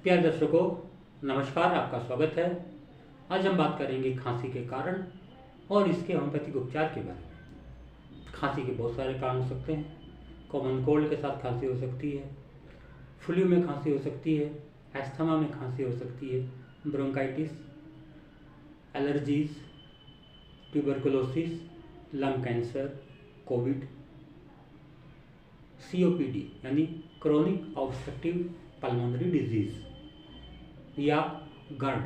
प्यारे दर्शकों, नमस्कार। आपका स्वागत है। आज हम बात करेंगे खांसी के कारण और इसके होम्योपैथिक उपचार के बारे में। खांसी के बहुत सारे कारण हो सकते हैं। कॉमन कोल्ड के साथ खांसी हो सकती है, फ्लू में खांसी हो सकती है, एस्थमा में खांसी हो सकती है, bronchitis, allergies, tuberculosis, lung cancer, Covid, COPD यानी क्रोनिक ऑब्स्ट्रक्टिव पल्मोनरी डिजीज या GERD,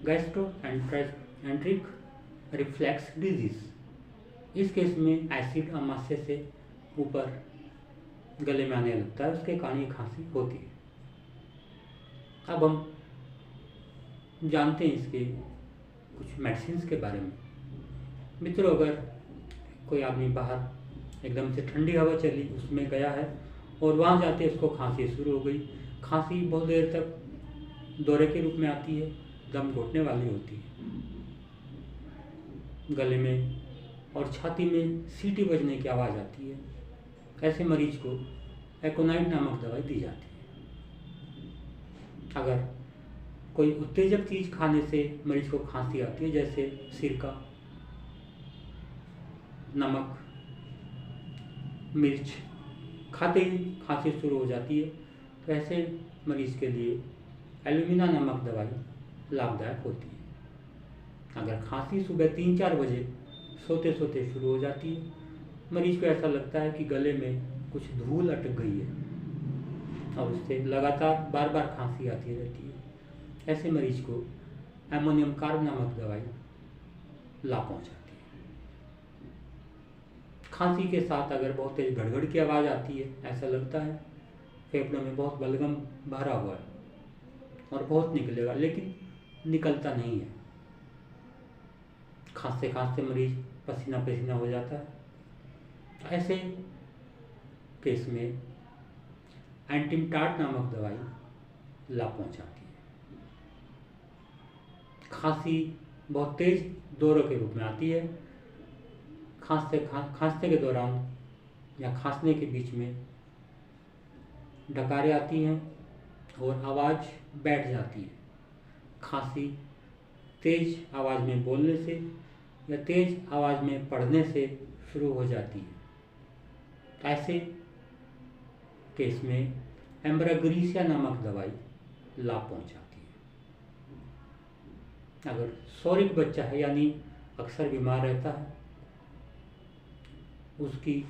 गैस्ट्रोएंट्रिक रिफ्लेक्स डिजीज। इस केस में एसिड अमाशय से ऊपर गले में आने लगता है, उसके कारण ये खांसी होती है। अब हम जानते हैं इसके कुछ मेडिसिन के बारे में। मित्रों, अगर कोई आदमी बाहर एकदम से ठंडी हवा चली, उसमें गया है और वहाँ जाते उसको खांसी शुरू हो गई, खांसी बहुत देर तक दौरे के रूप में आती है, दम घुटने वाली होती है, गले में और छाती में सीटी बजने की आवाज़ आती है, ऐसे मरीज को एकोनाइट नामक दवाई दी जाती है। अगर कोई उत्तेजक चीज़ खाने से मरीज को खांसी आती है, जैसे सिरका, नमक, मिर्च, खाते ही खांसी शुरू हो जाती है, तो ऐसे मरीज के लिए एल्यूमिना नामक दवाई लाभदायक होती है। अगर खांसी सुबह 3-4 बजे सोते सोते शुरू हो जाती है, मरीज को ऐसा लगता है कि गले में कुछ धूल अटक गई है और उससे लगातार बार बार खांसी आती रहती है, ऐसे मरीज को एमोनियम कार्ब नामक दवाई लाभ पहुंचाती है। खांसी के साथ अगर बहुत तेज गड़गड़ की आवाज़ आती है, ऐसा लगता है फेफड़ों में बहुत बलगम भरा हुआ है और बहुत निकलेगा, लेकिन निकलता नहीं है। खांसते खांसते मरीज पसीना पसीना हो जाता है, ऐसे केस में एंटिमटाट नामक दवाई लाभ पहुंचाती है। खांसी बहुत तेज दौरे के रूप में आती है, खांसते के दौरान या खांसने के बीच में डकारें आती हैं और आवाज़ बैठ जाती है। खांसी तेज आवाज़ में बोलने से या तेज आवाज़ में पढ़ने से शुरू हो जाती है। ऐसे केस में एम्ब्राग्रीसिया नामक दवाई लाभ पहुंचाती है। अगर सौरिक बच्चा है यानी अक्सर बीमार रहता है, उसकी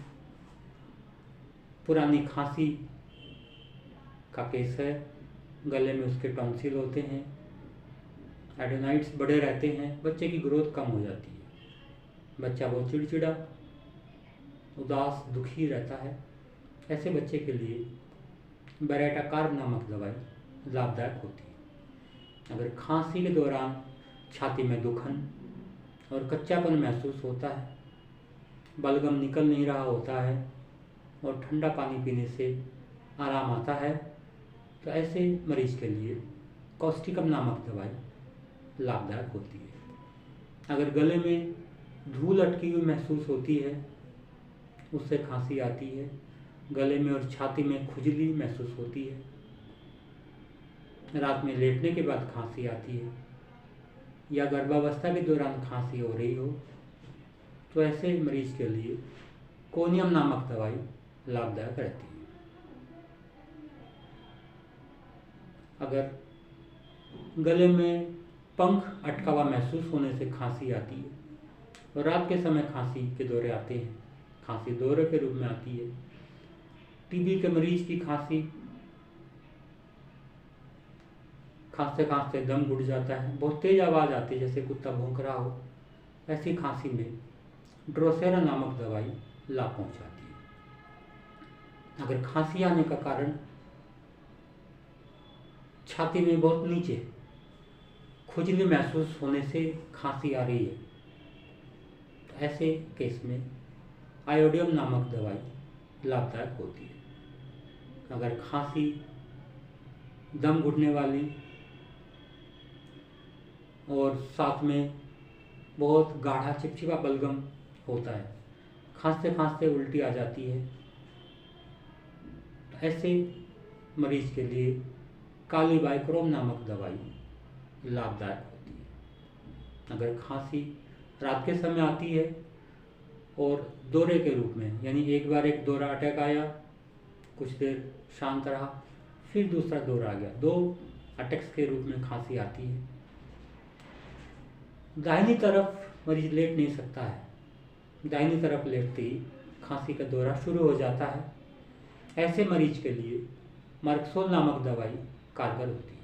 पुरानी खांसी का केस है, गले में उसके टॉन्सिल होते हैं, एडेनाइड्स बढ़े रहते हैं, बच्चे की ग्रोथ कम हो जाती है, बच्चा बहुत चिड़चिड़ा, उदास, दुखी रहता है, ऐसे बच्चे के लिए बेरेटाकार्ब नामक दवाई लाभदायक होती है। अगर खांसी के दौरान छाती में दुखन और कच्चापन महसूस होता है, बलगम निकल नहीं रहा होता है और ठंडा पानी पीने से आराम आता है, तो ऐसे मरीज के लिए कॉस्टिकम नामक दवाई लाभदायक होती है। अगर गले में धूल अटकी हुई महसूस होती है, उससे खांसी आती है, गले में और छाती में खुजली महसूस होती है, रात में लेटने के बाद खांसी आती है या गर्भावस्था के दौरान खांसी हो रही हो, तो ऐसे मरीज के लिए कोनियम नामक दवाई लाभदायक रहती है। अगर गले में पंख अटका हुआ महसूस होने से खांसी आती है और रात के समय खांसी के दौरे आते हैं, खांसी दौरे के रूप में आती है, टीबी के मरीज की खांसी, खांसते खांसते दम घुट जाता है, बहुत तेज आवाज़ आती है जैसे कुत्ता भौंक रहा हो, ऐसी खांसी में ड्रोसेरा नामक दवाई लाभ पहुंचाती है। अगर खांसी आने का कारण छाती में बहुत नीचे खुजली महसूस होने से खांसी आ रही है, तो ऐसे केस में आयोडियम नामक दवाई लाभदायक होती है। अगर खांसी दम घुटने वाली और साथ में बहुत गाढ़ा चिपचिपा बलगम होता है, खांसते खांसते उल्टी आ जाती है, ऐसे मरीज के लिए कालीबाइक्रोम नामक दवाई लाभदायक होती है। अगर खांसी रात के समय आती है और दौरे के रूप में, यानी एक बार एक दौरा अटैक आया, कुछ देर शांत रहा, फिर दूसरा दौरा आ गया, 2 अटैक्स के रूप में खांसी आती है। दाहिनी तरफ मरीज लेट नहीं सकता है, दाहिनी तरफ लेटते ही खांसी का दौरा शुरू हो जाता है। ऐसे मरीज के लिए मार्क्सोल नामक दवाई कारगर होती है।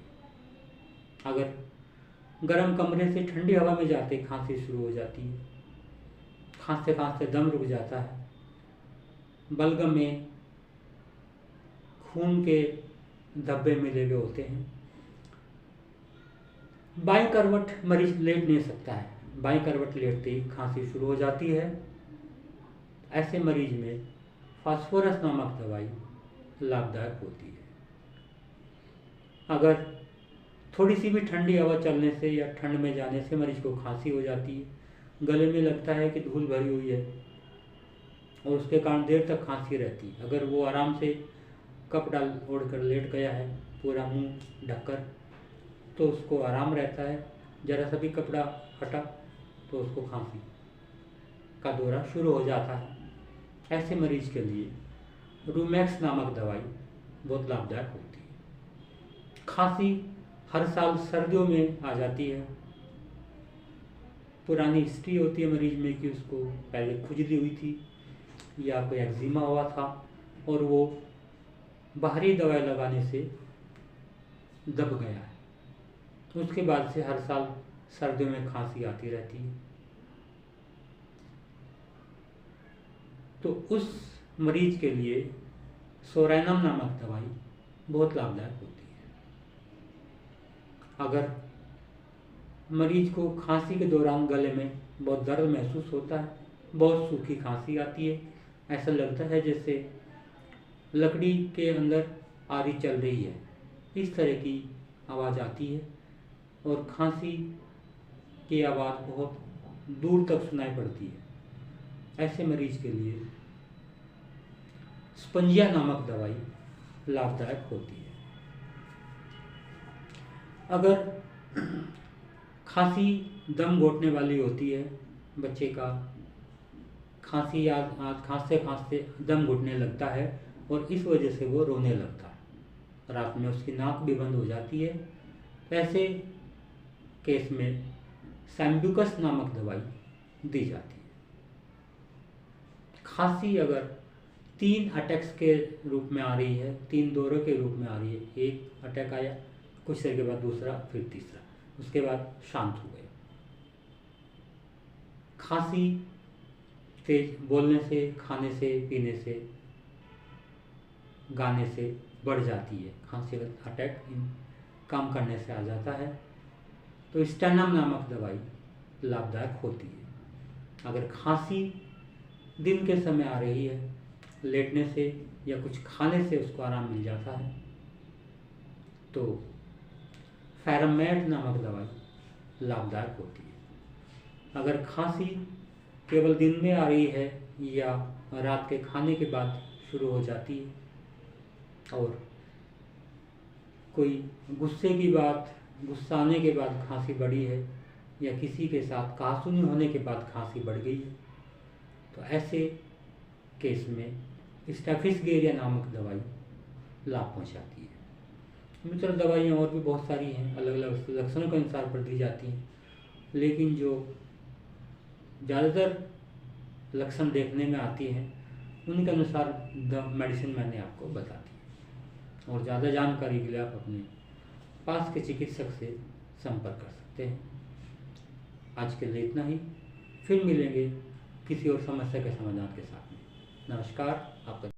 अगर गर्म कमरे से ठंडी हवा में जाते खांसी शुरू हो जाती है, खांसते खांसते दम रुक जाता है, बलगम में खून के धब्बे मिले हुए होते हैं, बाईं करवट मरीज लेट नहीं सकता है, बाईं करवट लेटते ही खांसी शुरू हो जाती है। ऐसे मरीज में फास्फोरस नामक दवाई लाभदायक होती है। अगर थोड़ी सी भी ठंडी हवा चलने से या ठंड में जाने से मरीज को खांसी हो जाती है, गले में लगता है कि धूल भरी हुई है और उसके कारण देर तक खांसी रहती है, अगर वो आराम से कपड़ा ओढ़ कर लेट गया है, पूरा मुंह ढककर, तो उसको आराम रहता है। जरा सा भी कपड़ा हटा तो उसको खांसी का दौरा शुरू हो जाता है। ऐसे मरीज के लिए रूमैक्स नामक दवाई बहुत लाभदायक होती है। खांसी हर साल सर्दियों में आ जाती है। पुरानी हिस्ट्री होती है मरीज में कि उसको पहले खुजली हुई थी या कोई एक्जिमा हुआ था और वो बाहरी दवाई लगाने से दब गया है, उसके बाद से हर साल सर्दियों में खांसी आती रहती है। तो उस मरीज के लिए सोरैनम नामक दवाई बहुत लाभदायक होती है। अगर मरीज को खांसी के दौरान गले में बहुत दर्द महसूस होता है, बहुत सूखी खांसी आती है, ऐसा लगता है जैसे लकड़ी के अंदर आरी चल रही है, इस तरह की आवाज़ आती है और खांसी की आवाज़ बहुत दूर तक सुनाई पड़ती है। ऐसे मरीज के लिए स्पंजिया नामक दवाई लाभदायक होती है। अगर खांसी दम घोटने वाली होती है, बच्चे का खांसी या खांसते खांसते दम घुटने लगता है और इस वजह से वो रोने लगता है, रात में उसकी नाक भी बंद हो जाती है, ऐसे केस में सैम्ब्यूकस नामक दवाई दी जाती है। खांसी अगर 3 अटैक्स के रूप में आ रही है, 3 दौरों के रूप में आ रही है, एक अटैक आया, कुछ देर के बाद दूसरा, फिर तीसरा, उसके बाद शांत हो गए। खांसी तेज बोलने से, खाने से, पीने से, गाने से बढ़ जाती है। खांसी का अटैक काम करने से आ जाता है, तो स्टेनम नामक दवाई लाभदायक होती है। अगर खांसी दिन के समय आ रही है, लेटने से या कुछ खाने से उसको आराम मिल जाता है, तो फेरामेट नामक दवाई लाभदायक होती है। अगर खांसी केवल दिन में आ रही है या रात के खाने के बाद शुरू हो जाती है और कोई गुस्से की बात, गुस्सा आने के बाद खांसी बढ़ी है या किसी के साथ कहासुनी होने के बाद खांसी बढ़ गई है, तो ऐसे केस में स्टेफिसगेरिया नामक दवाई लाभ पहुंचाती है। मित्र, दवाइयाँ और भी बहुत सारी हैं, अलग अलग लक्षणों के अनुसार पर दी जाती हैं, लेकिन जो ज़्यादातर लक्षण देखने में आती हैं उनके अनुसार मेडिसिन मैंने आपको बता दी। और ज़्यादा जानकारी के लिए आप अपने पास के चिकित्सक से संपर्क कर सकते हैं। आज के लिए इतना ही, फिर मिलेंगे किसी और समस्या के समाधान के साथ में। नमस्कार, आपका